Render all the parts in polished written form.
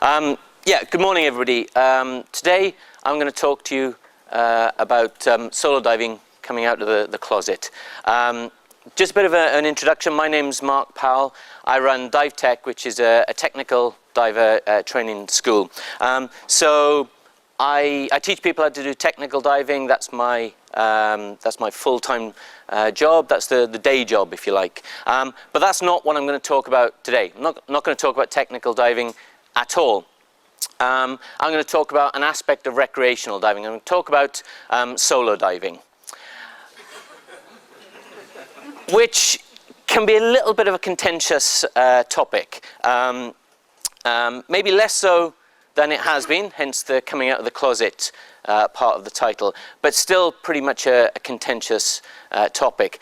Yeah, good morning everybody. Today I'm going to talk to you about solo diving coming out of the closet. Just a bit of an introduction. My name's Mark Powell. I run Dive Tech, which is a technical diver training school. So I teach people how to do technical diving. That's my full-time job. That's the day job, if you like. But that's not what I'm going to talk about today. I'm not going to talk about technical diving at all. I'm going to talk about an aspect of recreational diving. I'm going to talk about solo diving, which can be a little bit of a contentious topic. Maybe less so than it has been, hence the coming out of the closet part of the title, but still pretty much a contentious topic.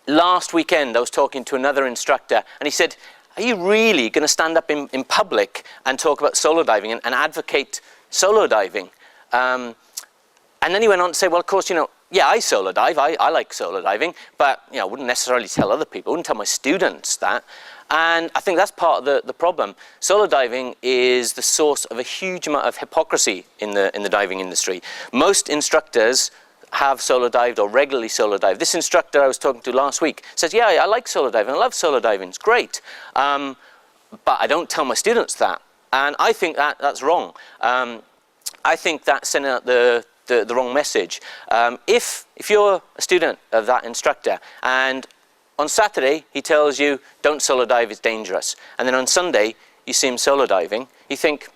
Last weekend I was talking to another instructor and he said, are you really going to stand up in public and talk about solo diving and advocate solo diving? And then he went on to say, well, of course, yeah, I solo dive, I like solo diving, but I wouldn't necessarily tell other people, I wouldn't tell my students that. And I think that's part of the problem. Solo diving is the source of a huge amount of hypocrisy in the diving industry. Most instructors have solo dived or regularly solo dive. This instructor I was talking to last week says, yeah, I like solo diving, I love solo diving, it's great. But I don't tell my students that. And I think that's wrong. I think that's sending out the wrong message. If you're a student of that instructor and on Saturday he tells you don't solo dive, it's dangerous, and then on Sunday you see him solo diving, you think,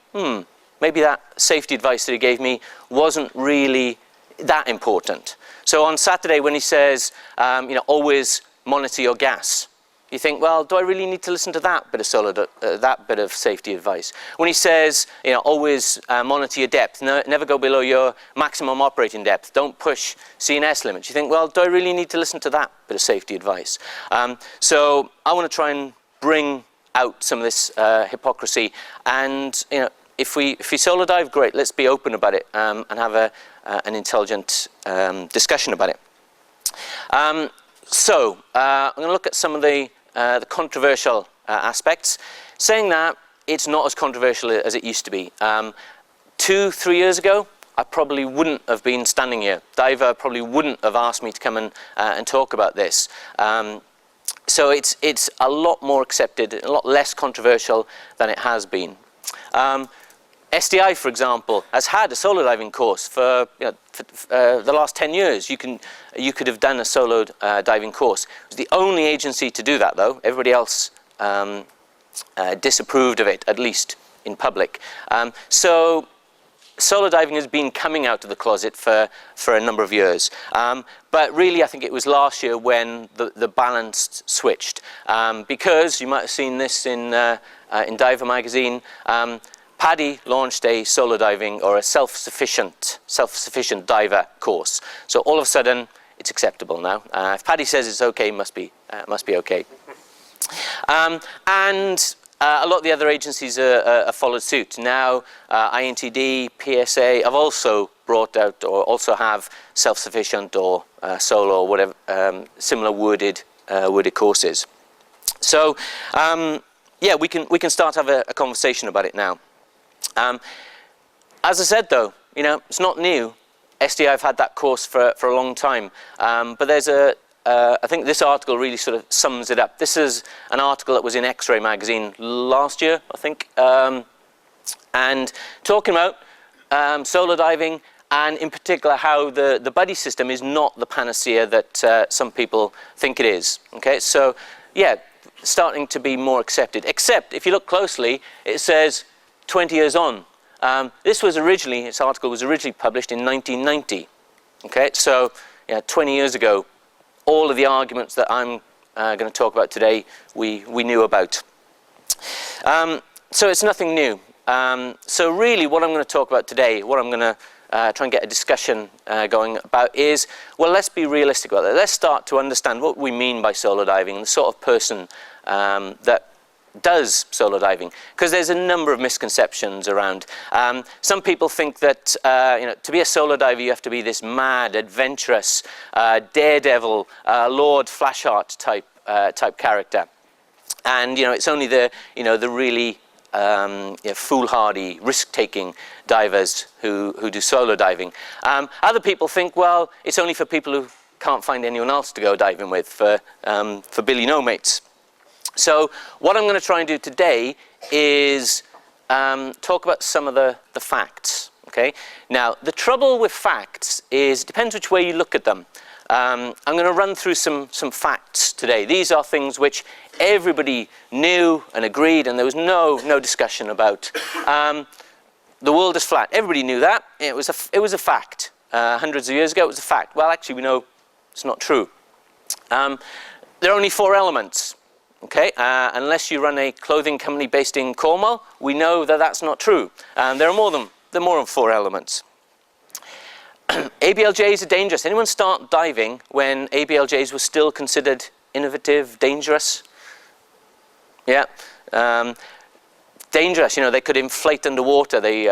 maybe that safety advice that he gave me wasn't really that important. So on Saturday when he says, always monitor your gas, you think, well, do I really need to listen to that bit of that bit of safety advice? When he says, always monitor your depth, never go below your maximum operating depth, don't push CNS limits, you think, well, do I really need to listen to that bit of safety advice? So I want to try and bring out some of this hypocrisy, and if we solo dive, great, let's be open about it and have an intelligent discussion about it. So I'm going to look at some of the controversial aspects, saying that it's not as controversial as it used to be. 2-3 years ago, I probably wouldn't have been standing here. Diver probably wouldn't have asked me to come and talk about this. So it's a lot more accepted, a lot less controversial than it has been. SDI, for example, has had a solo diving course for, the last 10 years. You could have done a solo diving course. It was the only agency to do that, though. Everybody else disapproved of it, at least in public. So solo diving has been coming out of the closet for a number of years. But really, I think it was last year when the balance switched. Because you might have seen this in Diver magazine, Paddy launched a solo diving or a self-sufficient diver course. So all of a sudden, it's acceptable now. If Paddy says it's okay, it must be okay. And a lot of the other agencies are followed suit. Now, INTD, PSA have also brought out or also have self-sufficient or solo or whatever similar worded courses. So yeah, we can start to have a conversation about it now. As I said, though, it's not new. SDI have had that course for a long time, but there's I think this article really sort of sums it up. This is an article that was in X-Ray magazine last year, I think, and talking about solo diving, and in particular how the buddy system is not the panacea that some people think it is. Okay, so yeah, starting to be more accepted. Except if you look closely, it says 20 years on. This article was originally published in 1990. Okay, so 20 years ago, all of the arguments that I'm going to talk about today, we knew about. So it's nothing new. So really what I'm going to talk about today, what I'm going to try and get a discussion going about is, well, let's be realistic about it. Let's start to understand what we mean by solo diving and the sort of person that does solo diving, because there's a number of misconceptions around. Some people think that to be a solo diver you have to be this mad, adventurous, daredevil, Lord Flashheart type character, and it's only the really foolhardy, risk-taking divers who do solo diving. Other people think, well, it's only for people who can't find anyone else to go diving with, for Billy No Mates. So what I'm going to try and do today is talk about some of the facts. Okay? Now, the trouble with facts is it depends which way you look at them. I'm going to run through some facts today. These are things which everybody knew and agreed, and there was no discussion about. The world is flat. Everybody knew that. It was a fact. Hundreds of years ago, it was a fact. Well, actually, we know it's not true. There are only 4 elements. Okay, unless you run a clothing company based in Cornwall, we know that that's not true. There are more than 4 elements. ABLJs are dangerous. Anyone start diving when ABLJs were still considered innovative, dangerous? Yeah. Dangerous, they could inflate underwater. They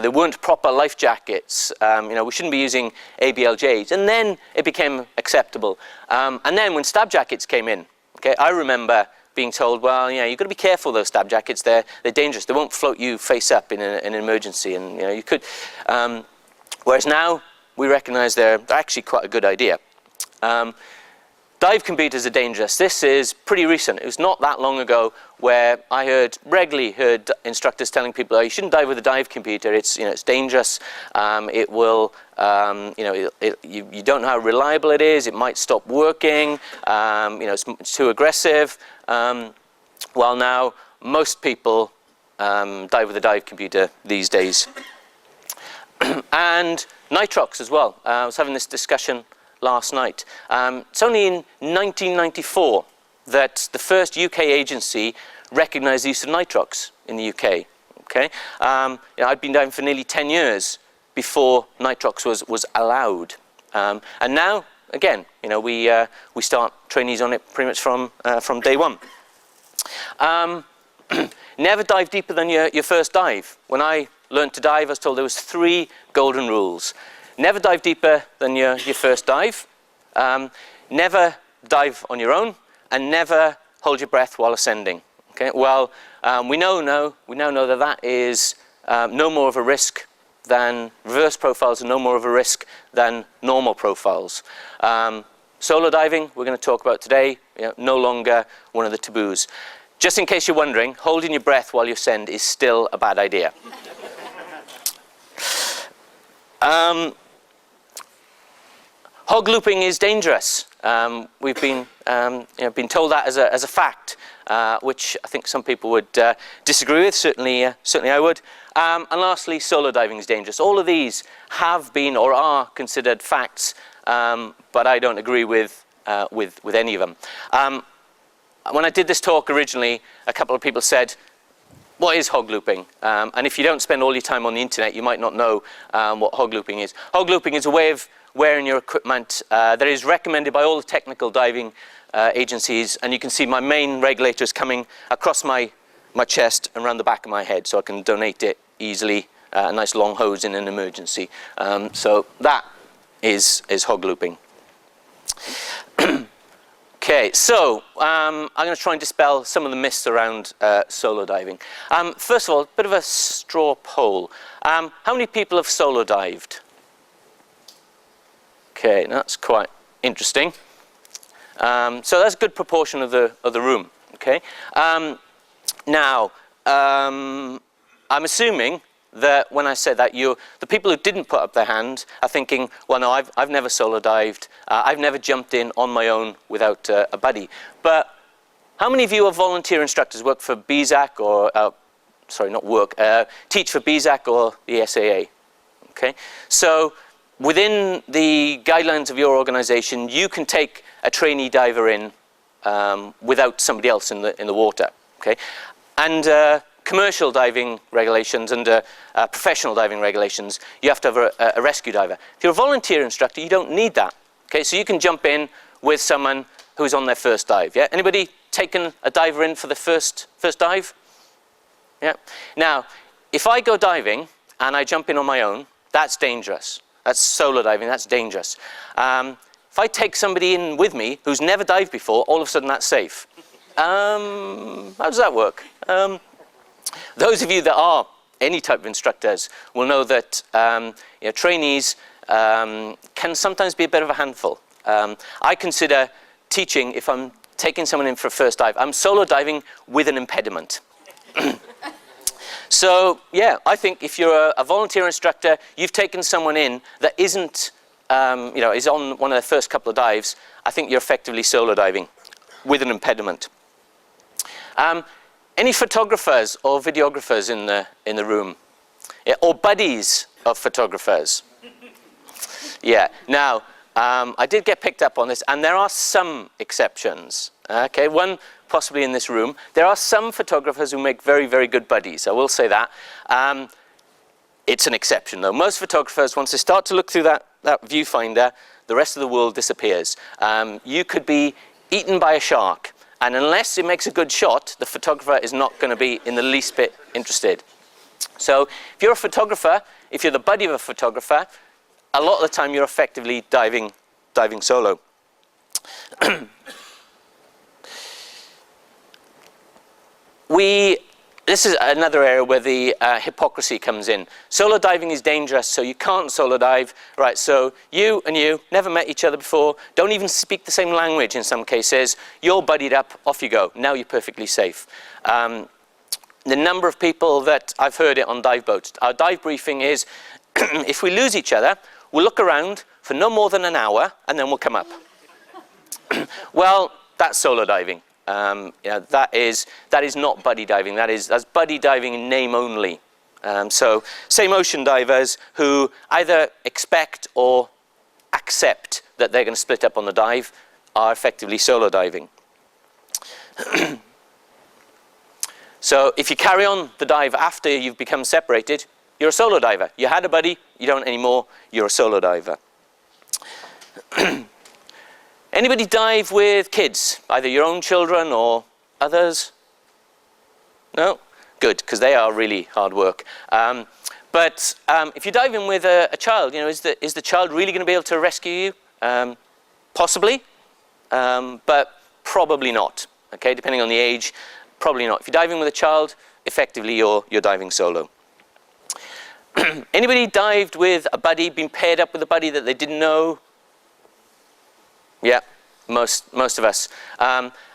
weren't proper life jackets. We shouldn't be using ABLJs. And then it became acceptable. And then when stab jackets came in, okay, I remember being told, well, you've got to be careful, those stab jackets. They're dangerous. They won't float you face up in an emergency. And, you could... whereas now, we recognize they're actually quite a good idea. Dive computers are dangerous. This is pretty recent. It was not that long ago where I regularly heard instructors telling people, oh, you shouldn't dive with a dive computer. It's dangerous. It will, you don't know how reliable it is. It might stop working. It's too aggressive. Well, now most people dive with a dive computer these days. And nitrox as well. I was having this discussion last night. It's only in 1994 that the first UK agency recognised the use of nitrox in the UK. Okay, I'd been diving for nearly 10 years before nitrox was allowed, and now again, we start trainees on it pretty much from day one. Never dive deeper than your first dive. When I learned to dive, I was told there was 3 golden rules. Never dive deeper than your first dive. Never dive on your own, and never hold your breath while ascending. Okay. Well, we now know that is no more of a risk than reverse profiles, are no more of a risk than normal profiles. Solo diving, we're going to talk about today, no longer one of the taboos. Just in case you're wondering, holding your breath while you ascend is still a bad idea. Hog looping is dangerous. We've been told that as a fact, which I think some people would disagree with. Certainly I would. And lastly, solo diving is dangerous. All of these have been or are considered facts, but I don't agree with any of them. When I did this talk originally, a couple of people said, what is hog looping? And if you don't spend all your time on the internet, you might not know what hog looping is. Hog looping is a way of wearing your equipment that is recommended by all the technical diving agencies, and you can see my main regulator is coming across my chest and around the back of my head, so I can donate it easily, a nice long hose in an emergency. So that is hog looping. Okay, so I'm going to try and dispel some of the myths around solo diving. First of all, a bit of a straw poll. How many people have solo dived? Okay, that's quite interesting. So that's a good proportion of the room. Okay. Now, I'm assuming that when I said that, the people who didn't put up their hand are thinking, well, no, I've never solo dived. I've never jumped in on my own without a buddy. But how many of you are volunteer instructors, work for BZAC or, teach for BZAC or the SAA? Okay, so within the guidelines of your organization, you can take a trainee diver in without somebody else in the water. Okay, and commercial diving regulations and professional diving regulations, you have to have a rescue diver. If you're a volunteer instructor, you don't need that. Okay, so you can jump in with someone who's on their first dive. Yeah, anybody taken a diver in for the first dive? Yeah. Now, if I go diving and I jump in on my own, that's dangerous. That's solo diving. That's dangerous. If I take somebody in with me who's never dived before, all of a sudden that's safe. How does that work? Those of you that are any type of instructors will know that trainees can sometimes be a bit of a handful. I consider teaching, if I'm taking someone in for a first dive, I'm solo diving with an impediment. So yeah, I think if you're a volunteer instructor, you've taken someone in that isn't, is on one of their first couple of dives, I think you're effectively solo diving with an impediment. Any photographers or videographers in the room? Yeah, or buddies of photographers? Yeah, now, I did get picked up on this, and there are some exceptions. Okay, one possibly in this room. There are some photographers who make very, very good buddies, I will say that. It's an exception though. Most photographers, once they start to look through that viewfinder, the rest of the world disappears. You could be eaten by a shark, and unless it makes a good shot, the photographer is not going to be in the least bit interested. So if you're a photographer, if you're the buddy of a photographer, a lot of the time you're effectively diving solo. This is another area where the hypocrisy comes in. Solo diving is dangerous, so you can't solo dive. Right, so you and you never met each other before, don't even speak the same language in some cases. You're buddied up, off you go. Now you're perfectly safe. The number of people that I've heard it on dive boats, our dive briefing is, if we lose each other, we'll look around for no more than an hour, and then we'll come up. Well, that's solo diving. That is not buddy diving. That's buddy diving in name only. So same ocean divers who either expect or accept that they're going to split up on the dive are effectively solo diving. So if you carry on the dive after you've become separated, you're a solo diver. You had a buddy, you don't anymore, you're a solo diver. Anybody dive with kids, either your own children or others? No? Good, because they are really hard work. But if you're diving with a child, is the child really going to be able to rescue you? Possibly, but probably not. Okay, depending on the age, probably not. If you're diving with a child, effectively you're diving solo. Anybody dived with a buddy, been paired up with a buddy that they didn't know? Yeah, most of us.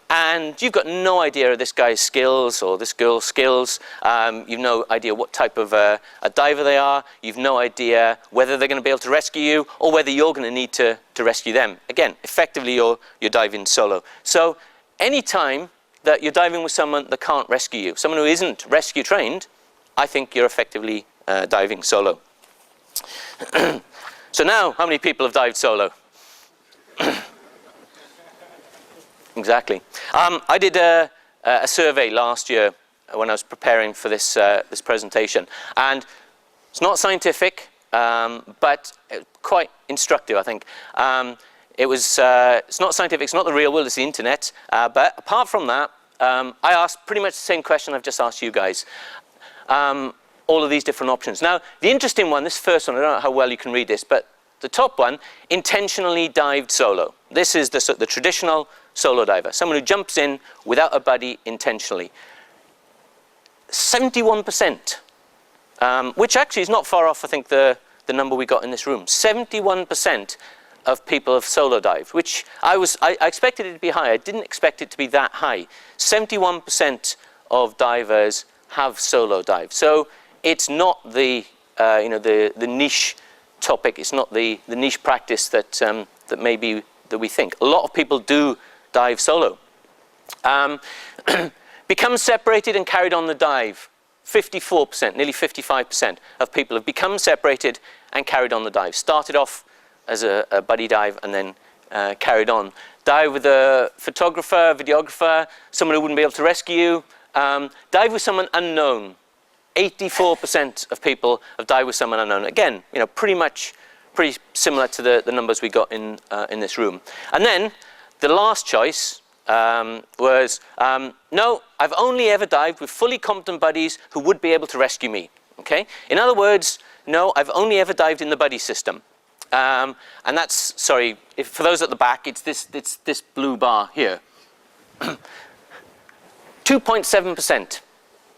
And you've got no idea of this guy's skills or this girl's skills. You've no idea what type of a diver they are. You've no idea whether they're going to be able to rescue you or whether you're going to need to rescue them. Again, effectively you're diving solo. So any time that you're diving with someone that can't rescue you, someone who isn't rescue trained, I think you're effectively diving solo. So now, how many people have dived solo? Exactly. I did a survey last year when I was preparing for this presentation, and it's not scientific, but quite instructive, I think. It's not scientific, it's not the real world, it's the internet. But apart from that, I asked pretty much the same question I've just asked you guys. All of these different options. Now, the interesting one, this first one, I don't know how well you can read this, but the top one, intentionally dived solo. This is the traditional solo diver, someone who jumps in without a buddy intentionally. 71%, which actually is not far off, I think, the number we got in this room. 71% of people have solo dived, which I expected it to be higher. I didn't expect it to be that high. 71% of divers have solo dived. So it's not the niche topic. It's not the niche practice that maybe that we think. A lot of people do dive solo. Become separated and carried on the dive. 54%, nearly 55% of people have become separated and carried on the dive. Started off as a buddy dive and then carried on. Dive with a photographer, videographer, someone who wouldn't be able to rescue you. Dive with someone unknown. 84% of people have dived with someone unknown. Again, pretty similar to the numbers we got in this room. And then the last choice was, no, I've only ever dived with fully competent buddies who would be able to rescue me. Okay? In other words, no, I've only ever dived in the buddy system. And that's, sorry, for those at the back, it's this blue bar here. 2.7%.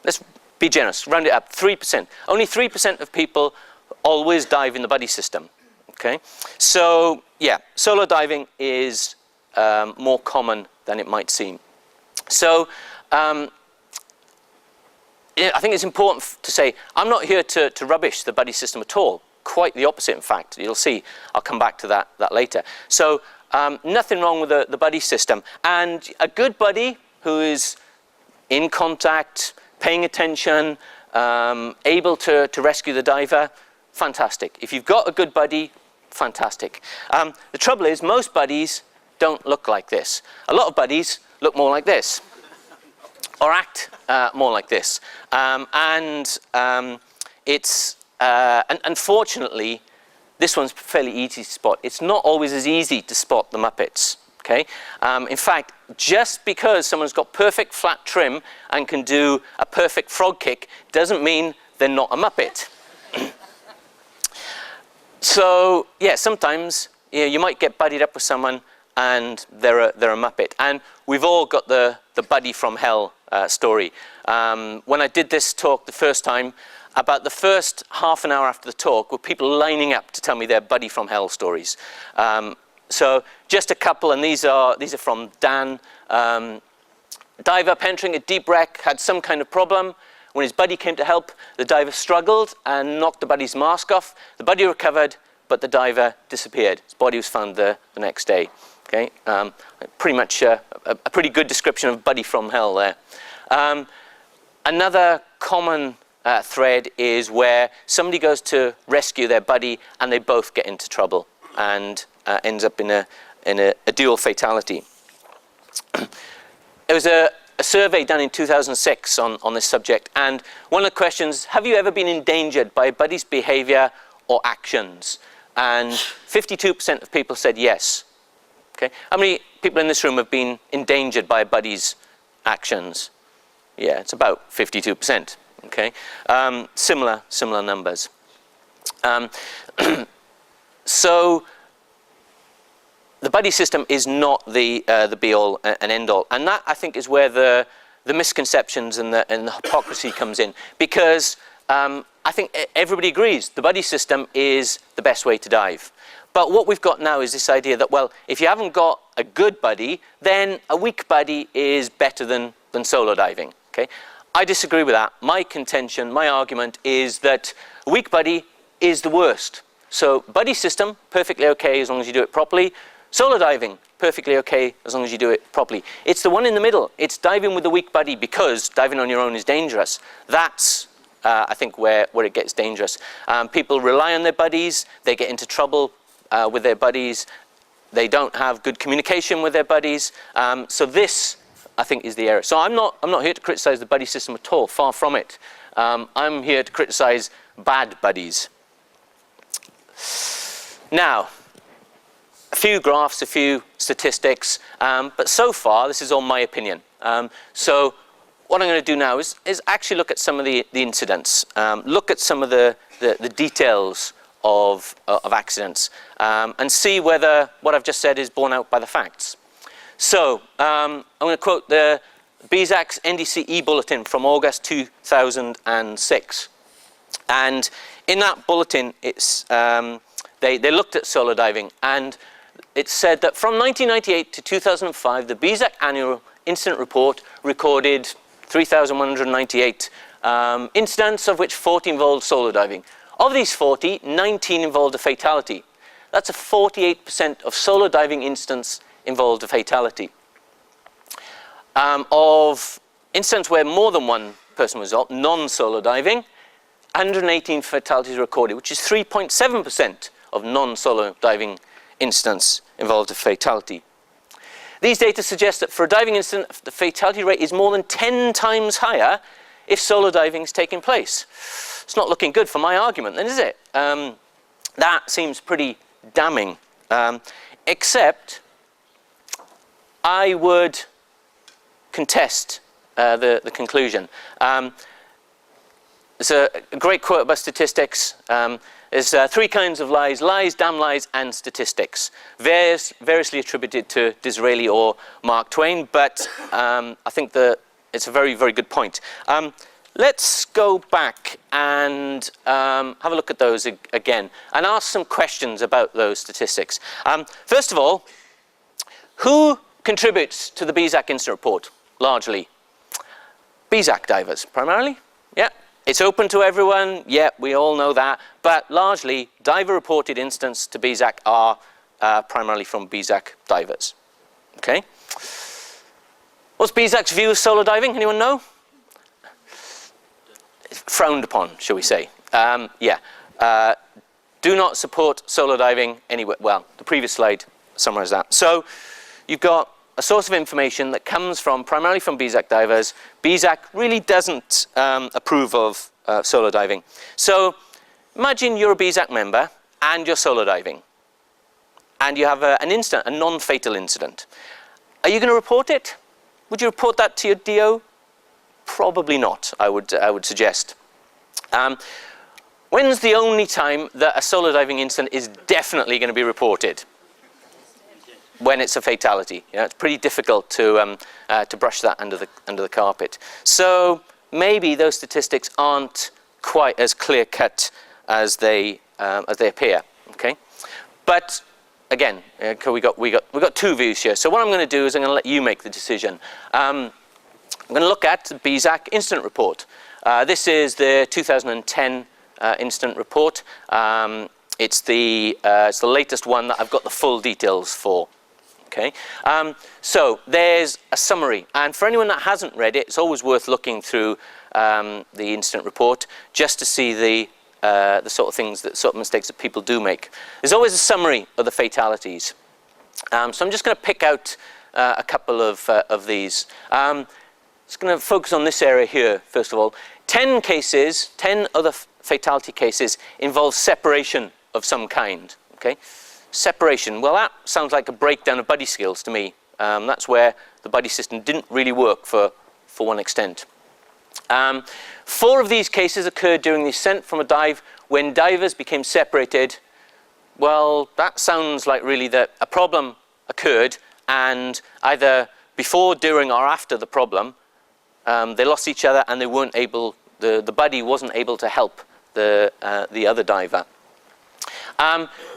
That's be generous, round it up, 3%. Only 3% of people always dive in the buddy system, okay? So, yeah, solo diving is more common than it might seem. So, I think it's important to say, I'm not here to rubbish the buddy system at all. Quite the opposite, in fact. You'll see, I'll come back to that later. So, nothing wrong with the buddy system. And a good buddy who is in contact, paying attention, able to rescue the diver, fantastic. If you've got a good buddy, fantastic. The trouble is, most buddies don't look like this. A lot of buddies look more like this, or act more like this. Unfortunately, this one's fairly easy to spot. It's not always as easy to spot the Muppets. Okay? In fact, just because someone's got perfect flat trim and can do a perfect frog kick doesn't mean they're not a Muppet. So, yeah, sometimes you might get buddied up with someone and they're a Muppet. And we've all got the buddy from hell story. When I did this talk the first time, about the first half an hour after the talk were people lining up to tell me their buddy from hell stories. So just a couple, and these are from Dan. Diver entering a deep wreck, had some kind of problem. When his buddy came to help, the diver struggled and knocked the buddy's mask off. The buddy recovered, but the diver disappeared. His body was found the next day. Okay, pretty much a pretty good description of buddy from hell there. Another common thread is where somebody goes to rescue their buddy and they both get into trouble and ends up in a dual fatality. There was a survey done in 2006 on this subject, and one of the questions, have you ever been endangered by a buddy's behavior or actions? And 52% of people said yes. Okay. How many people in this room have been endangered by a buddy's actions? Yeah, it's about 52%. Okay, similar numbers. So the buddy system is not the be-all and end-all, and that I think is where the misconceptions and the hypocrisy comes in, because I think everybody agrees the buddy system is the best way to dive. But what we've got now is this idea that, well, if you haven't got a good buddy, then a weak buddy is better than solo diving. Okay. I disagree with that. My contention, my argument is that a weak buddy is the worst. So buddy system, perfectly okay as long as you do it properly. Solo diving, perfectly okay as long as you do it properly. It's the one in the middle. It's diving with a weak buddy because diving on your own is dangerous. That's, I think, where it gets dangerous. People rely on their buddies. They get into trouble with their buddies. They don't have good communication with their buddies. So this, I think, is the error. So I'm not here to criticize the buddy system at all, far from it. I'm here to criticize bad buddies. Now, a few graphs, a few statistics, but so far, this is all my opinion. So what I'm going to do now is actually look at some of the incidents, look at some of the details of accidents, and see whether what I've just said is borne out by the facts. So, I'm going to quote the BSAC's NDC e-bulletin from August 2006. And in that bulletin, it's, they looked at solo diving, and it said that from 1998 to 2005, the BSAC annual incident report recorded 3,198 incidents, of which 40 involved solo diving. Of these 40, 19 involved a fatality. That's a 48% of solo diving incidents involved a fatality. Of incidents where more than one person was involved, non-solo diving, 118 fatalities recorded, which is 3.7% of non-solo diving incidents involved a fatality. These data suggest that for a diving incident, the fatality rate is more than 10 times higher if solo diving is taking place. It's not looking good for my argument, then, is it? That seems pretty damning. Except I would contest the conclusion. There's a great quote about statistics. There's three kinds of lies: lies, damn lies, and statistics. Variously attributed to Disraeli or Mark Twain, but I think that it's a very, very good point. let's go back and have a look at those again and ask some questions about those statistics. First of all, who contributes to the BSAC incident report largely? BSAC divers, primarily. Yeah, it's open to everyone. Yeah, we all know that. But largely, diver-reported incidents to BSAC are primarily from BSAC divers. Okay. What's BSAC's view of solo diving? Anyone know? It's frowned upon, shall we say. Yeah. Do not support solo diving anywhere. Well, the previous slide summarized that. So you've got a source of information that comes from primarily from BSAC divers. BSAC really doesn't approve of solo diving. So imagine you're a BSAC member and you're solo diving. And you have an incident, a non-fatal incident. Are you going to report it? Would you report that to your DO? Probably not, I would suggest. When's the only time that a solo diving incident is definitely going to be reported? When it's a fatality. You know, it's pretty difficult to brush that under the carpet. So maybe those statistics aren't quite as clear-cut as they appear. Okay, but again, we got two views here. So what I'm going to do is I'm going to let you make the decision. I'm going to look at the BSAC incident report. This is the 2010 incident report. It's the latest one that I've got the full details for. Okay, so there's a summary, and for anyone that hasn't read it, it's always worth looking through the incident report just to see the sort of things, the sort of mistakes that people do make. There's always a summary of the fatalities. So I'm just going to pick out a couple of these. Just going to focus on this area here, first of all. 10 cases, 10 other fatality cases involve separation of some kind. Okay, separation. Well, that sounds like a breakdown of buddy skills to me. That's where the buddy system didn't really work for one extent. 4 of these cases occurred during the ascent from a dive when divers became separated. Well, that sounds like really that a problem occurred, and either before, during, or after the problem, they lost each other and they weren't able. The buddy wasn't able to help the other diver.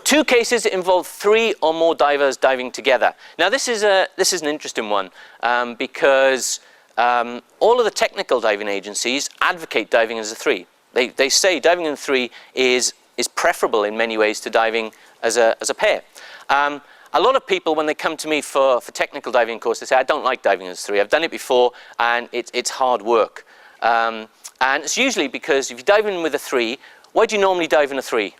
2 cases involve 3 or more divers diving together. Now this is an interesting one because all of the technical diving agencies advocate diving as a 3. They say diving in 3 is preferable in many ways to diving as a pair. A lot of people, when they come to me for technical diving courses, they say, I don't like diving as 3. I've done it before and it's hard work. And it's usually because if you dive in with a 3, why do you normally dive in a 3?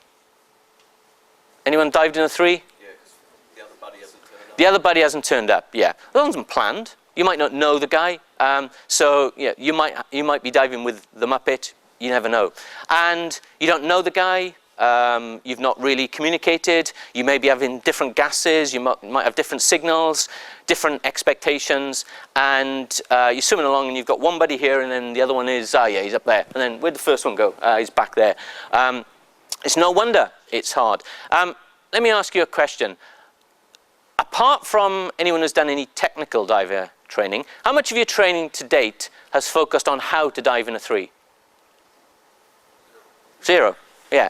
Anyone dived in a 3? Yeah, because the other buddy hasn't turned up. The other buddy hasn't turned up, yeah. That wasn't planned. You might not know the guy. So yeah, you might be diving with the Muppet. You never know. And you don't know the guy. You've not really communicated. You may be having different gases. You might have different signals, different expectations. And you're swimming along and you've got one buddy here and then the other one is, yeah, he's up there. And then where'd the first one go? He's back there. It's no wonder it's hard. Let me ask you a question. Apart from anyone who's done any technical diver training, how much of your training to date has focused on how to dive in a 3? 0, yeah.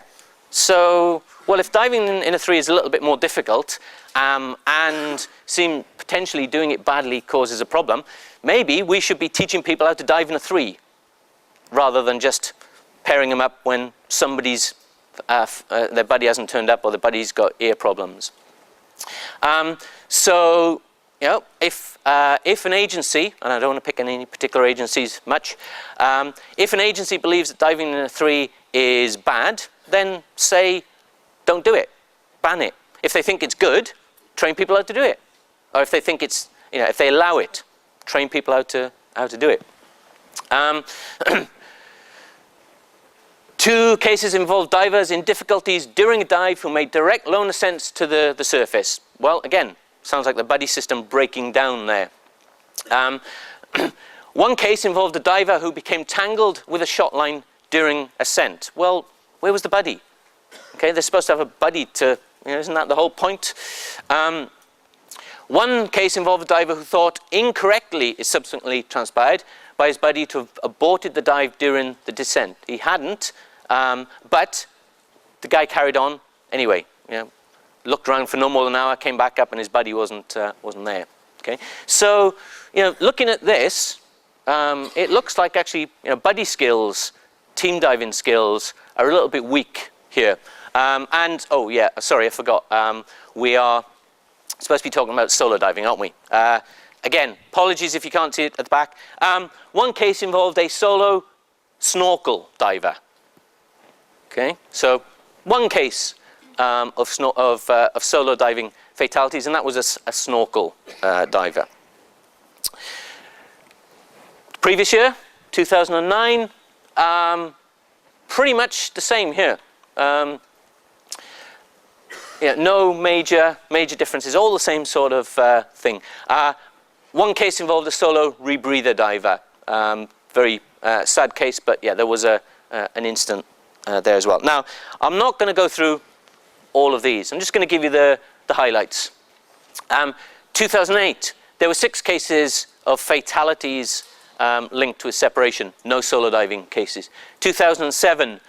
So, well, if diving in a 3 is a little bit more difficult and seem potentially doing it badly causes a problem, maybe we should be teaching people how to dive in a 3 rather than just pairing them up when somebody's their buddy hasn't turned up or the buddy's got ear problems. So, you know, if an agency, and I don't want to pick on any particular agencies much, if an agency believes that diving in a 3 is bad, then say, don't do it, ban it. If they think it's good, train people how to do it. Or if they think it's, you know, if they allow it, train people how to do it. 2 cases involve divers in difficulties during a dive who made direct lone ascents to the surface. Well, again, sounds like the buddy system breaking down there. 1 case involved a diver who became tangled with a shot line during ascent. Well, where was the buddy? Okay, they're supposed to have a buddy to, you know, isn't that the whole point? One case involved a diver who thought incorrectly, it subsequently transpired, by his buddy to have aborted the dive during the descent. He hadn't, but the guy carried on anyway. You know, looked around for no more than an hour, came back up, and his buddy wasn't there. Okay, so you know, looking at this, it looks like actually, you know, buddy skills, team diving skills are a little bit weak here. And oh yeah, sorry, I forgot. We are supposed to be talking about solo diving, aren't we? Again, apologies if you can't see it at the back. One case involved a solo snorkel diver. Okay, so one case of solo diving fatalities, and that was a snorkel diver. Previous year, 2009, pretty much the same here. Yeah, no major differences, all the same sort of thing. One case involved a solo rebreather diver. Very sad case, but yeah, there was an incident there as well. Now, I'm not going to go through all of these. I'm just going to give you the highlights. 2008, there were 6 cases of fatalities linked with separation, no solo diving cases. 2007,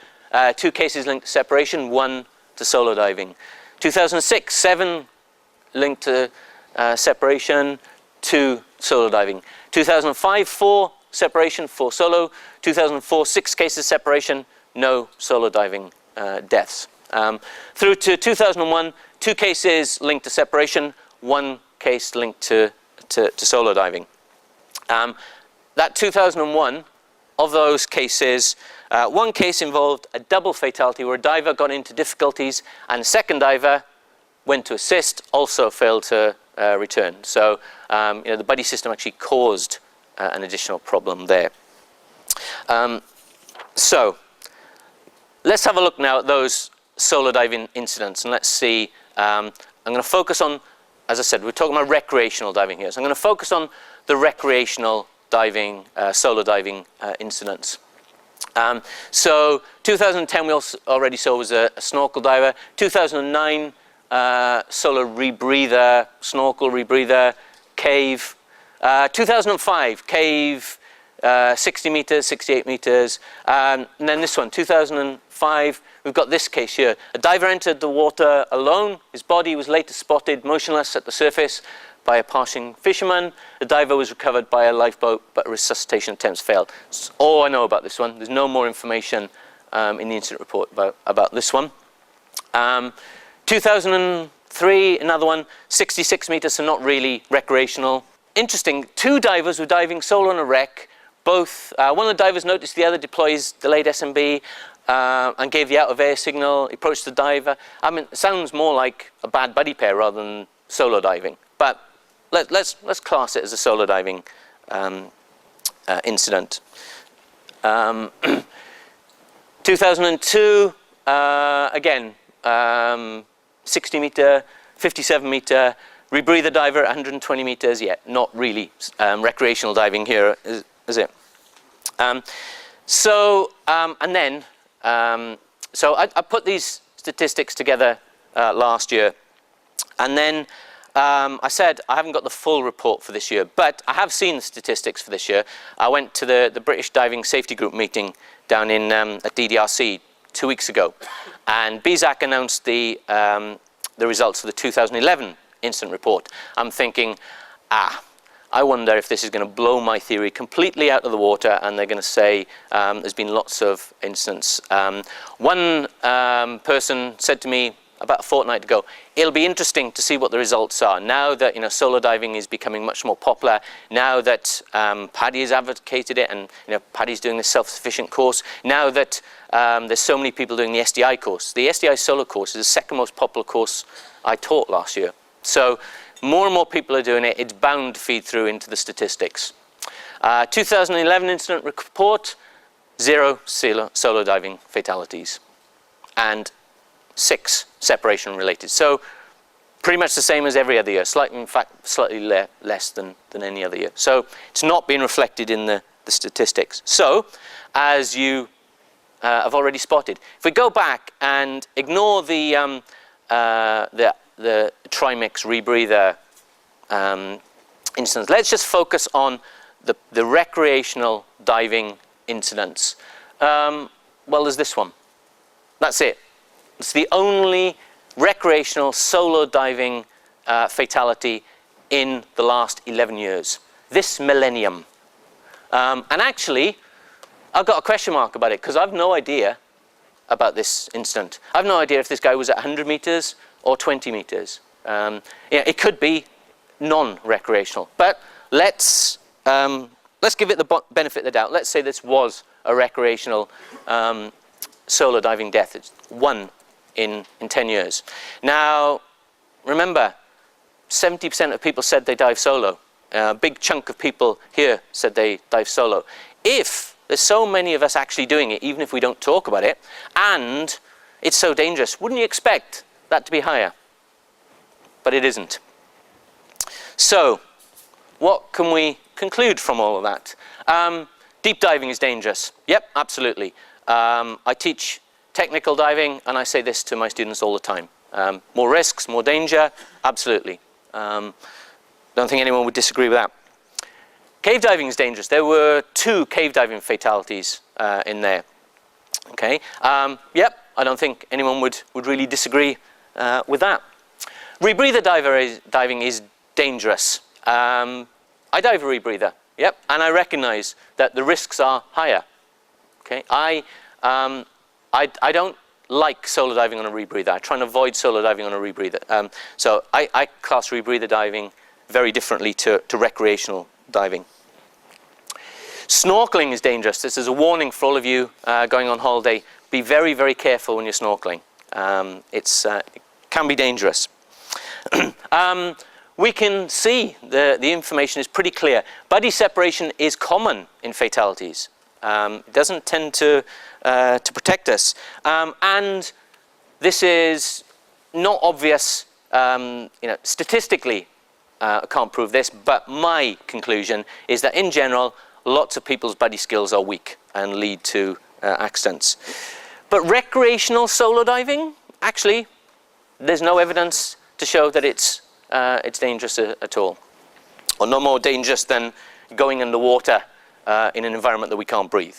2 cases linked to separation, 1 to solo diving. 2006, 7 linked to separation, 2 solo diving. 2005, 4 separation, 4 solo. 2004, 6 cases separation, no solo diving deaths. Through to 2001, 2 cases linked to separation, 1 case linked to solo diving. That 2001, of those cases, 1 case involved a double fatality where a diver got into difficulties and a second diver went to assist, also failed to return. So you know, the buddy system actually caused an additional problem there. So let's have a look now at those solo diving incidents, and let's see. I'm going to focus on, as I said, we're talking about recreational diving here. So I'm going to focus on the recreational diving, solo diving incidents. So 2010 we already saw was a snorkel diver. 2009 solo rebreather, snorkel rebreather, cave. 2005 cave, 60 meters, 68 meters. And then this one, 2005, we've got this case here. A diver entered the water alone. His body was later spotted motionless at the surface by a passing fisherman. The diver was recovered by a lifeboat, but resuscitation attempts failed. That's all I know about this one. There's no more information in the incident report about this one. 2003, another one, 66 meters, so not really recreational. Interesting, 2 divers were diving solo on a wreck. Both, one of the divers noticed the other deploys delayed SMB and gave the out of air signal, approached the diver. I mean, it sounds more like a bad buddy pair rather than solo diving, but let's class it as a solo diving incident. 2002, again, 60 meter, 57 meter, rebreather diver, 120 meters, yeah, not really recreational diving here, is it? So I put these statistics together last year, and then I said I haven't got the full report for this year, but I have seen the statistics for this year. I went to the British Diving Safety Group meeting down in at DDRC 2 weeks ago, and BZAC announced the results for the 2011 incident report. I'm thinking, I wonder if this is going to blow my theory completely out of the water, and they're going to say there's been lots of incidents. One person said to me about a fortnight ago, it'll be interesting to see what the results are now that, you know, solo diving is becoming much more popular, now that Paddy has advocated it, and, you know, Paddy's doing the self-sufficient course, now that there's so many people doing the SDI course. The SDI solo course is the second most popular course I taught last year. So more and more people are doing it. It's bound to feed through into the statistics. 2011 incident report, 0 solo diving fatalities and 6 separation related. So pretty much the same as every other year, in fact, slightly less than any other year. So it's not being reflected in the statistics. So as you have already spotted, if we go back and ignore the trimix rebreather incidents. Let's just focus on the recreational diving incidents. Well, there's this one. That's it. It's the only recreational solo diving fatality in the last 11 years. This millennium. And actually, I've got a question mark about it because I've no idea about this incident. I've no idea if this guy was at 100 meters or 20 meters. Yeah, it could be non-recreational. But let's give it the benefit of the doubt. Let's say this was a recreational solo diving death. It's one in 10 years. Now, remember, 70% of people said they dive solo. A big chunk of people here said they dive solo. If there's so many of us actually doing it, even if we don't talk about it, and it's so dangerous, wouldn't you expect that to be higher? But it isn't. So, what can we conclude from all of that? Deep diving is dangerous. Yep, absolutely. I teach technical diving, and I say this to my students all the time. More risks, more danger, absolutely. Don't think anyone would disagree with that. Cave diving is dangerous. There were 2 cave diving fatalities in there. Okay. Yep, I don't think anyone would really disagree with that. Rebreather diving is dangerous. I dive a rebreather. Yep, and I recognise that the risks are higher. Okay, I don't like solo diving on a rebreather. I try and avoid solo diving on a rebreather. So I class rebreather diving very differently to recreational diving. Snorkeling is dangerous. This is a warning for all of you going on holiday. Be very, very careful when you're snorkeling. It can be dangerous. We can see the information is pretty clear. Buddy separation is common in fatalities. It doesn't tend to protect us. And this is not obvious, statistically. I can't prove this, but my conclusion is that in general, lots of people's buddy skills are weak and lead to accidents. But recreational solo diving, actually, there's no evidence to show that it's dangerous at all, or no more dangerous than going underwater in an environment that we can't breathe.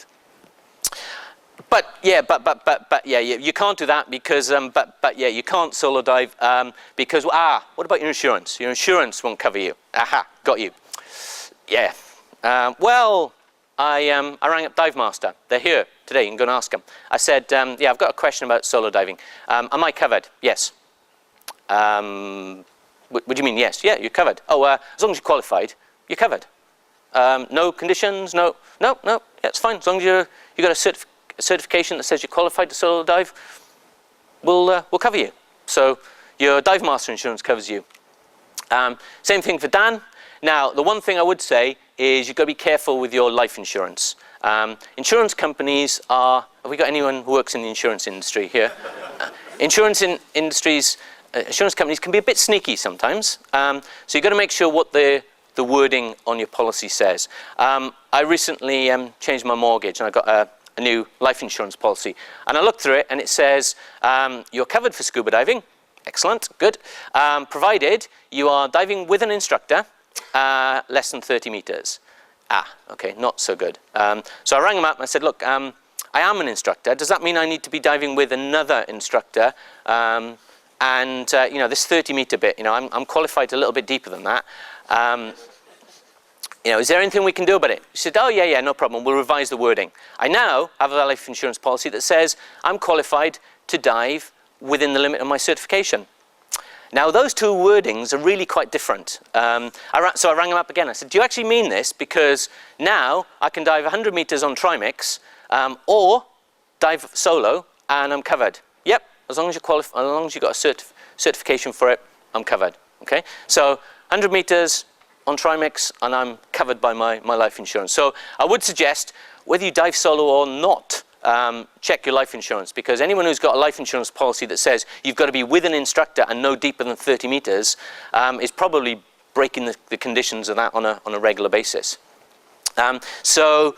But yeah, you can't do that because you can't solo dive because what about your insurance? Your insurance won't cover you. Aha, got you. Yeah. Well, I rang up Dive Master. They're here today. You can go and ask them. I said, yeah, I've got a question about solo diving. Am I covered? Yes. What do you mean? Yes. Yeah, you're covered. Oh, as long as you're qualified, you're covered. No conditions. No. Yeah, it's fine. As long as you got a certification that says you're qualified to solo dive, we'll cover you. So your Dive Master insurance covers you. Same thing for Dan. Now, the one thing I would say is you've got to be careful with your life insurance. Insurance companies are... Have we got anyone who works in the insurance industry here? Insurance companies can be a bit sneaky sometimes. So you've got to make sure what the wording on your policy says. I recently changed my mortgage and I got a new life insurance policy. And I looked through it and it says, you're covered for scuba diving. Excellent, good. Provided you are diving with an instructor less than 30 meters. Okay, not so good. So I rang him up and I said, look, I am an instructor. Does that mean I need to be diving with another instructor? This 30-meter bit, I'm qualified a little bit deeper than that. Is there anything we can do about it? He said, oh, yeah, no problem. We'll revise the wording. I now have a life insurance policy that says I'm qualified to dive within the limit of my certification. Now, those two wordings are really quite different. So I rang him up again. I said, do you actually mean this? Because now I can dive 100 meters on trimix or dive solo and I'm covered. Yep, as long as you're qualified, as long as you've got a certification for it, I'm covered. Okay, so 100 meters on trimix and I'm covered by my life insurance. So I would suggest whether you dive solo or not, check your life insurance, because anyone who's got a life insurance policy that says you've got to be with an instructor and no deeper than 30 meters is probably breaking the conditions of that on a regular basis. So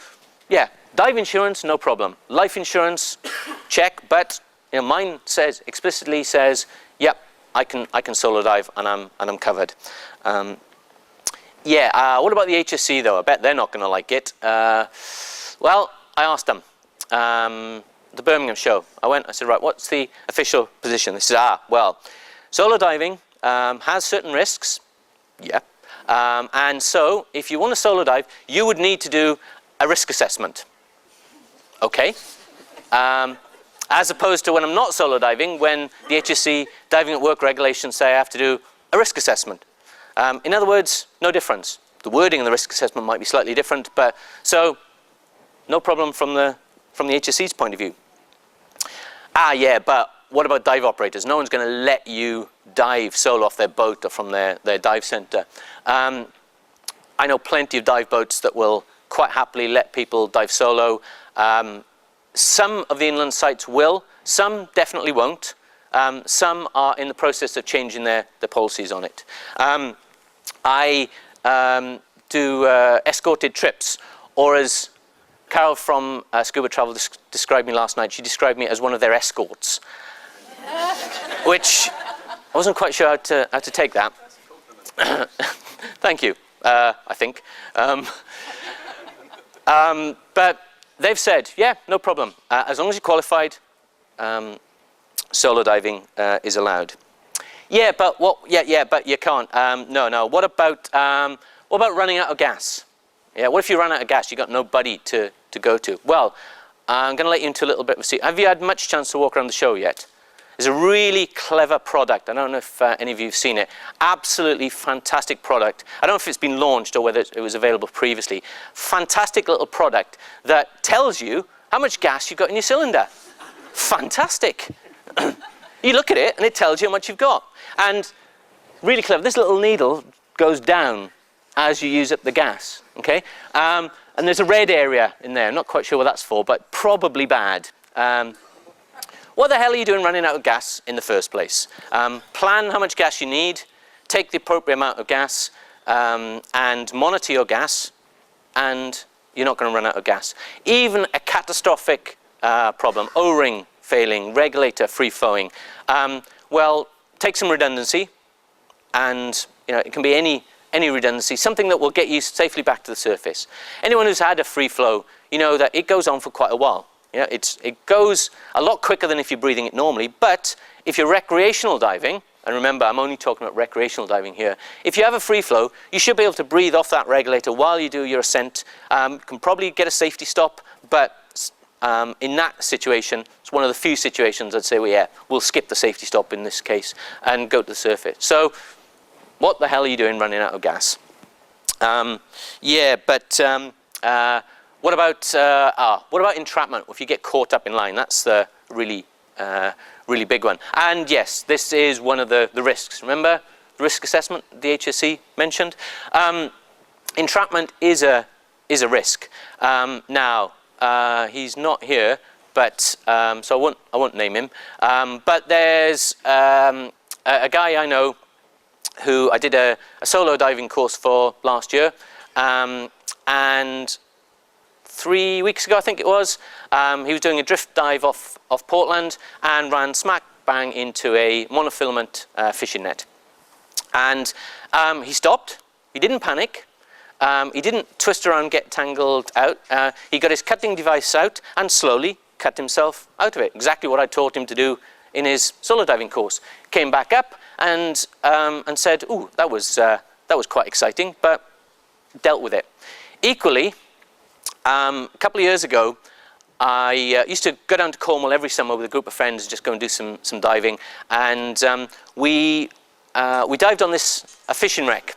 yeah, dive insurance, no problem. Life insurance, check, but mine explicitly says, yep, I can solo dive and I'm covered. Yeah, what about the HSC though? I bet they're not going to like it. Well, I asked them. The Birmingham show. I said, right, what's the official position? They said, well, solo diving has certain risks. Yeah. And so, if you want to solo dive, you would need to do a risk assessment. Okay. As opposed to when I'm not solo diving, when the HSC diving at work regulations say I have to do a risk assessment. In other words, no difference. The wording of the risk assessment might be slightly different, but so no problem from the HSC's point of view. Yeah, but what about dive operators? No one's going to let you dive solo off their boat or from their dive center. I know plenty of dive boats that will quite happily let people dive solo. Some of the inland sites will, some definitely won't. Some are in the process of changing their policies on it. I do escorted trips, or as Carol from Scuba Travel described me last night, she described me as one of their escorts, which I wasn't quite sure how to take that. Thank you, I think. But they've said, yeah, no problem. As long as you're qualified, solo diving is allowed. Yeah, but what? Yeah, but you can't. No. What about running out of gas? Yeah, what if you run out of gas? You got nobody to go to. Well, I'm going to let you into a little bit of a secret. Have you had much chance to walk around the show yet? It's a really clever product. I don't know if any of you have seen it. Absolutely fantastic product. I don't know if it's been launched or whether it was available previously. Fantastic little product that tells you how much gas you've got in your cylinder. Fantastic. You look at it and it tells you how much you've got. And really clever. This little needle goes down as you use up the gas. Okay? And there's a red area in there. I'm not quite sure what that's for, but probably bad. What the hell are you doing running out of gas in the first place? Plan how much gas you need, take the appropriate amount of gas, and monitor your gas, and you're not going to run out of gas. Even a catastrophic problem, O-ring failing, regulator free-flowing, well, take some redundancy, and it can be any redundancy, something that will get you safely back to the surface. Anyone who's had a free flow, you know that it goes on for quite a while. It goes a lot quicker than if you're breathing it normally, but if you're recreational diving, and remember I'm only talking about recreational diving here, if you have a free flow, you should be able to breathe off that regulator while you do your ascent. You can probably get a safety stop, but in that situation, it's one of the few situations I'd say, well, yeah, we'll skip the safety stop in this case and go to the surface. So what the hell are you doing running out of gas? What about entrapment? If you get caught up in line, that's the really big one. And yes, this is one of the risks. Remember the risk assessment the HSC mentioned? Entrapment is a risk. Now he's not here, but so I won't name him. But there's a guy I know who I did a solo diving course for last year, and 3 weeks ago I think it was, he was doing a drift dive off Portland and ran smack bang into a monofilament fishing net. And he stopped, he didn't panic, he didn't twist around, get tangled out, he got his cutting device out and slowly cut himself out of it. Exactly what I taught him to do in his solo diving course. Came back up and said, ooh, that was quite exciting, but dealt with it. Equally, a couple of years ago, I used to go down to Cornwall every summer with a group of friends and just go and do some diving. And we dived on a fishing wreck,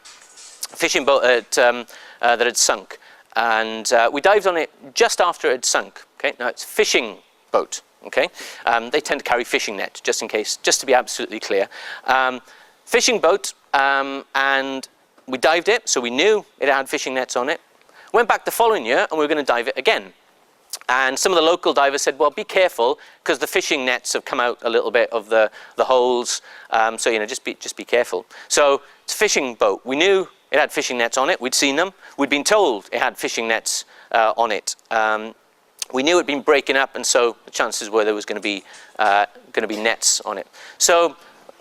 a fishing boat that had sunk. And we dived on it just after it had sunk. Okay, now it's a fishing boat. Okay, they tend to carry fishing net just in case, just to be absolutely clear. Fishing boat, and we dived it, so we knew it had fishing nets on it. Went back the following year and we were going to dive it again. And some of the local divers said, well, be careful because the fishing nets have come out a little bit of the holes. So, just be careful. So it's a fishing boat. We knew it had fishing nets on it. We'd seen them. We'd been told it had fishing nets on it. We knew it'd been breaking up, and so the chances were there was going to be nets on it. So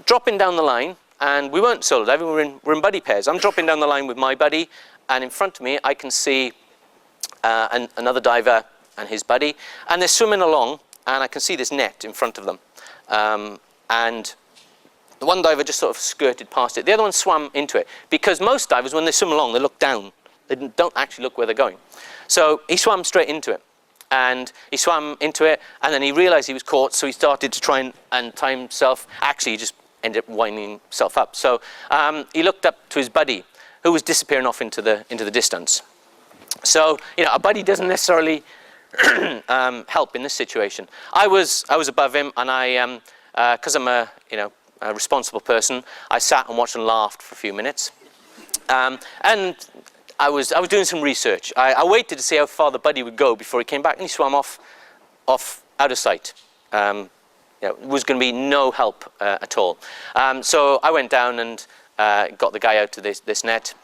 dropping down the line, and we weren't solo diving, we're in buddy pairs. I'm dropping down the line with my buddy, and in front of me I can see another diver and his buddy, and they're swimming along, and I can see this net in front of them. And the one diver just sort of skirted past it. The other one swam into it, because most divers, when they swim along, they look down. They don't actually look where they're going. So he swam straight into it. And he swam into it, and then he realized he was caught, so he started to try and time himself. Actually, he just ended up winding himself up. So he looked up to his buddy, who was disappearing off into the distance. So, you know, a buddy doesn't necessarily help in this situation. I was above him, and I, because I'm a responsible person, I sat and watched and laughed for a few minutes. And I was doing some research. I waited to see how far the buddy would go before he came back, and he swam off out of sight. There was going to be no help at all. So I went down and got the guy out of this net.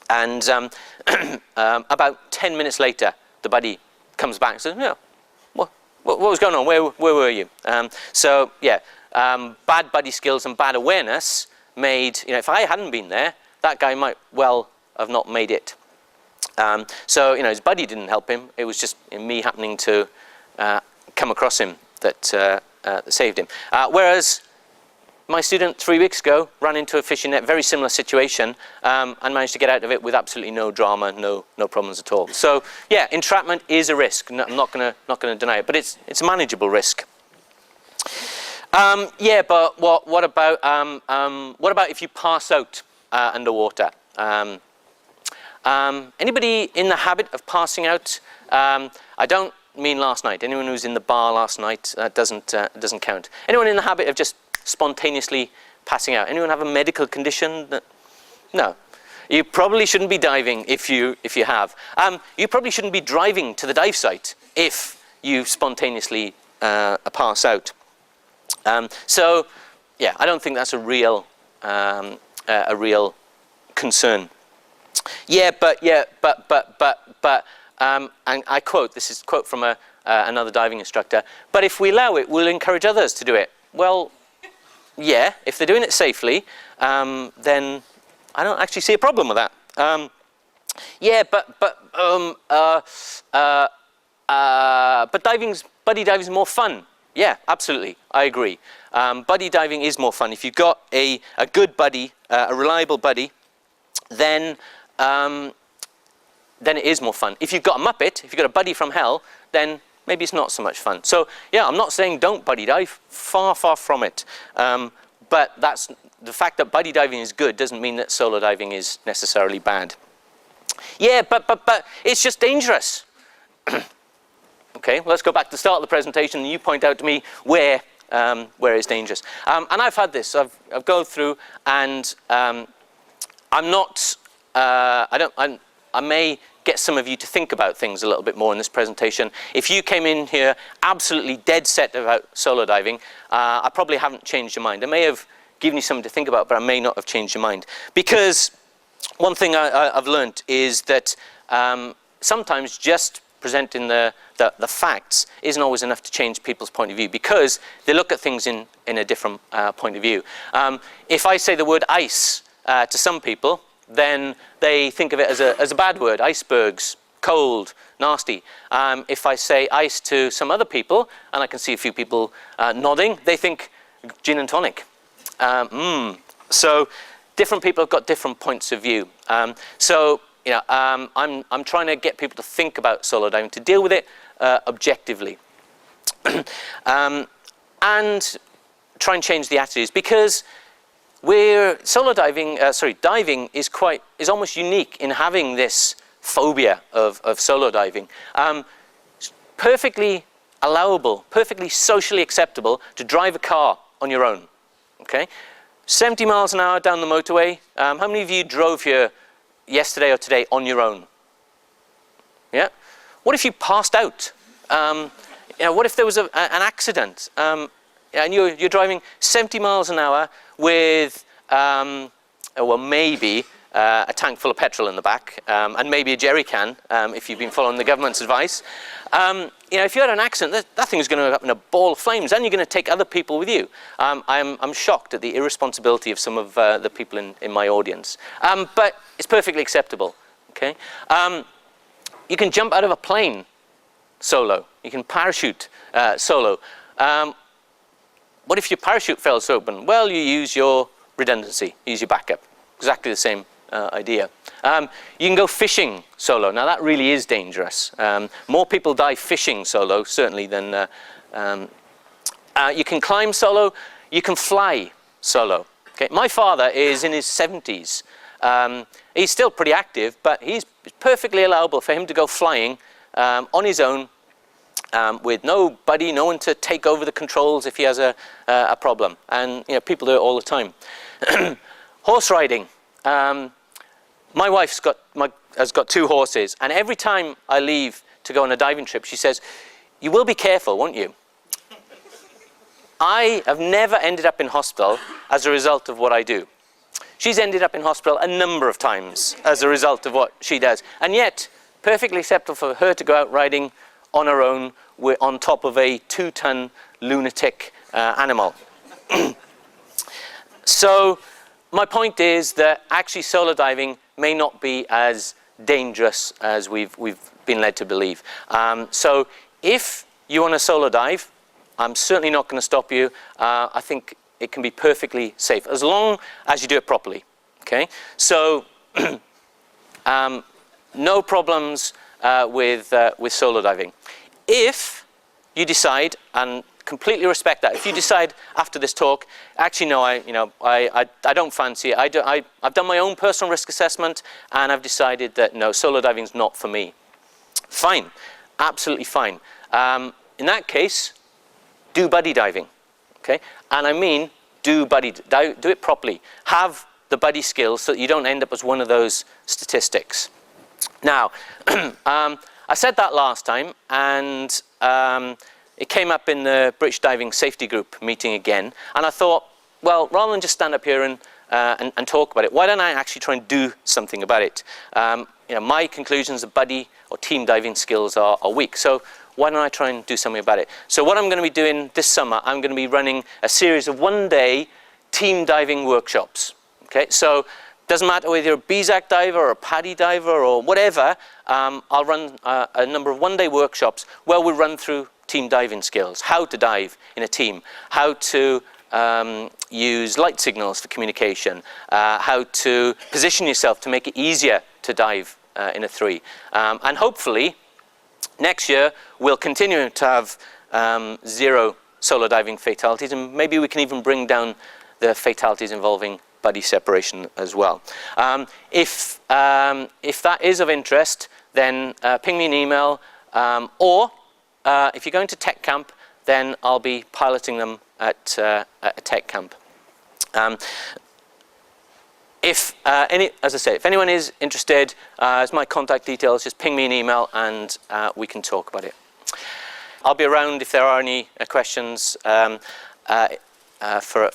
And about 10 minutes later, the buddy comes back and says, "Yeah, what was going on? Where were you?" So yeah, bad buddy skills and bad awareness made, if I hadn't been there, that guy might well have not made it. So, his buddy didn't help him. It was just me happening to come across him that saved him. Whereas my student 3 weeks ago ran into a fishing net, very similar situation, and managed to get out of it with absolutely no drama, no problems at all. So, yeah, entrapment is a risk. I'm not gonna deny it, but it's a manageable risk. Yeah, but what about if you pass out underwater? Anybody in the habit of passing out? I don't mean last night. Anyone who's in the bar last night, doesn't count. Anyone in the habit of just spontaneously passing out? Anyone have a medical condition? No. You probably shouldn't be diving if you have. You probably shouldn't be driving to the dive site if you spontaneously pass out. So, yeah, I don't think that's a real concern. And I quote, this is a quote from another diving instructor, "But if we allow it, we'll encourage others to do it." Well, yeah, if they're doing it safely, then I don't actually see a problem with that. But buddy diving is more fun. Yeah, absolutely, I agree. Buddy diving is more fun. If you've got a good buddy, a reliable buddy, then it is more fun. If you've got a muppet, if you've got a buddy from hell, then maybe it's not so much fun. So yeah, I'm not saying don't buddy dive, far from it. But that's the fact that buddy diving is good doesn't mean that solo diving is necessarily bad. Yeah, but it's just dangerous. Okay, let's go back to the start of the presentation, and you point out to me where it's dangerous. And I've had this. I've gone through, and I'm not. I may get some of you to think about things a little bit more in this presentation. If you came in here absolutely dead set about solo diving, I probably haven't changed your mind. I may have given you something to think about, but I may not have changed your mind. Because one thing I've learned is that sometimes just presenting the facts isn't always enough to change people's point of view, because they look at things in a different point of view. If I say the word ice to some people, then they think of it as a bad word. Icebergs, cold, nasty. If I say ice to some other people, and I can see a few people nodding, they think gin and tonic. So different people have got different points of view. I'm trying to get people to think about solo diving, to deal with it objectively, and try and change the attitudes, because diving is almost unique in having this phobia of solo diving. It's perfectly allowable, perfectly socially acceptable to drive a car on your own. Okay, 70 miles an hour down the motorway. How many of you drove here yesterday or today on your own? Yeah. What if you passed out? What if there was an accident? And you're driving 70 miles an hour with, maybe a tank full of petrol in the back, and maybe a jerry can, if you've been following the government's advice. You know, if you had an accident, that thing's going to go up in a ball of flames, and you're going to take other people with you. I'm shocked at the irresponsibility of some of the people in my audience. But it's perfectly acceptable, okay? You can jump out of a plane solo. You can parachute solo. What if your parachute fails open? Well, you use your redundancy, use your backup. Exactly the same idea. You can go fishing solo. Now that really is dangerous. More people die fishing solo, certainly, than you can climb solo. You can fly solo. Okay? My father is in his 70s. He's still pretty active, but he's perfectly allowable for him to go flying on his own, with nobody, no one to take over the controls if he has a problem. And you know, people do it all the time. Horse riding. My wife's has got 2 horses, and every time I leave to go on a diving trip, she says, "You will be careful, won't you?" I have never ended up in hospital as a result of what I do. She's ended up in hospital a number of times as a result of what she does, and yet perfectly acceptable for her to go out riding on her own on top of a 2-ton lunatic animal. So my point is that actually solo diving may not be as dangerous as we've been led to believe. So if you want to solo dive, I'm certainly not going to stop you. I think it can be perfectly safe as long as you do it properly. Okay, so no problems with solo diving. If you decide, and completely respect that, if you decide after this talk, actually no, I don't fancy it. I've done my own personal risk assessment, and I've decided that no, solo diving is not for me. Fine, absolutely fine. In that case, do buddy diving, okay? And I mean, do it properly. Have the buddy skills so that you don't end up as one of those statistics. Now, I said that last time, and it came up in the British Diving Safety Group meeting again, and I thought, well, rather than just stand up here and talk about it, why don't I actually try and do something about it? My conclusions of buddy or team diving skills are weak, so why don't I try and do something about it? So what I'm going to be doing this summer, I'm going to be running a series of one-day team diving workshops. Okay, so doesn't matter whether you're a BZAC diver or a PADI diver or whatever, I'll run a number of one-day workshops where we run through team diving skills, how to dive in a team, how to use light signals for communication, how to position yourself to make it easier to dive in a 3. And hopefully, next year, we'll continue to have 0 solo diving fatalities, and maybe we can even bring down the fatalities involving buddy separation as well. If that is of interest, then ping me an email, or if you're going to tech camp, then I'll be piloting them at a tech camp. As I say, if anyone is interested, as my contact details, just ping me an email and we can talk about it. I'll be around if there are any questions for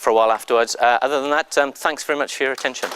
a while afterwards. Other than that, thanks very much for your attention.